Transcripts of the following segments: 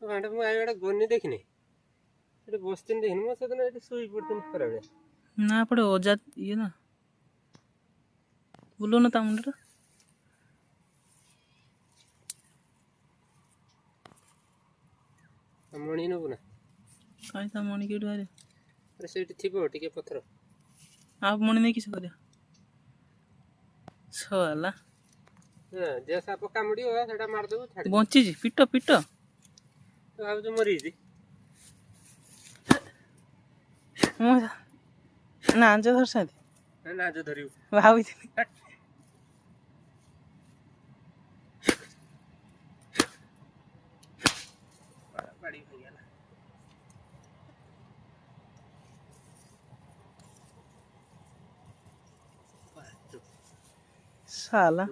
ଭାଣ୍ଡ ମୁଁ ଆଇବାଟା ଗନି ଦେଖିନି ଏଠି ବସିଥିନି ଦେଖିନି ମୁଁ ସେଦିନ ଏଠି ଶୋଇ ପଡ଼ିଥିନି ଖରାବେଳେ ନା ଏପଟେ ଅଜା ଇଏ ନା ବୁଲୁନ ତା ମୁଣ୍ଡରେ ମଣି ନେବୁ ନା କାହିଁ ତା ମଣି କେଉଁଠି ବାହାରେ ଆରେ ସେଇଠି ଥିବ ଟିକେ ପଥର ଆଉ ମଣି ନେଇକି ସେ କରିବା ସଲା ଯେ ସାପ କାମୁଡ଼ିବ ସେଇଟା ମାରିଦେବୁ ଛାଡ଼ି ବଞ୍ଚିଛି ପିଟ ପିଟ ଭାବୁଛୁ ମରିଯାଇଛି ମୁଁ ନାଞ୍ଜ ଧରିଛନ୍ତି ନାଜ ଧରିବୁ ଭାବିଥିଲି ବାଡ଼ି ଭାଙ୍ଗିଗଲା ସାଲା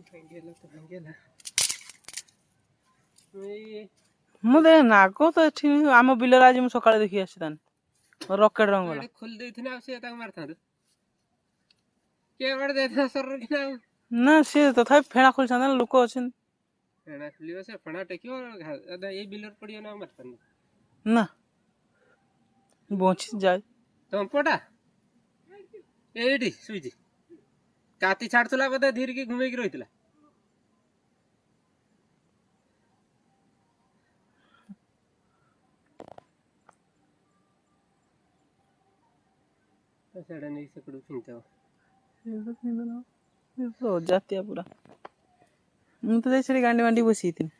ଭାଙ୍ଗିଗଲା ତ ଭାଙ୍ଗିଗଲା ଏଇ ମୁଁ ଦେଖ ନାଗ ତ ଏଠି ଆମ ବିଲରେ ଆଜି ମୁଁ ସକାଳେ ଦେଖି ଆସିଛି ତାନେ ରକେଟ ରଙ୍ଗଲା ଖୋଲି ଦେଇଥିଲେ ଆଉ ସିଏ ତାକୁ ମାରିଥାନ୍ତେ କିଏ ଗୋଟେ ଦେଇଥିଲା ସରରେ କିନା ଆଉ ନା ସିଏ ତଥାପି ଫେଣା ଖୋଲିଥାନ୍ତା ନା ଲୋକ ଅଛନ୍ତି ଫେଣା ଖୋଲିବ ସେ ଫେଣା ଟେକିବ ଏଇ ବିଲରେ ପଡ଼ିବ ନା ଆଉ ମାରିଥାନ୍ତେ ନା ବଞ୍ଚି ଯାଏ ତମ୍ପଟା ଏଇଠି ଶୋଇଛି କାତି ଛାଡୁଥିଲା ବୋଧେ ଧୀରିକି ଘୁମେଇକି ରହିଥିଲା ସେଟା ନେଇକି ସେପଟକୁ ଫିଙ୍ଗିଦେବ ଅଜାତିଆ ପୁରା ମୁଁ ତ ଯାଇ ସେଠି ଗାଣ୍ଡି ବାଣ୍ଡି ବସିଥିଲି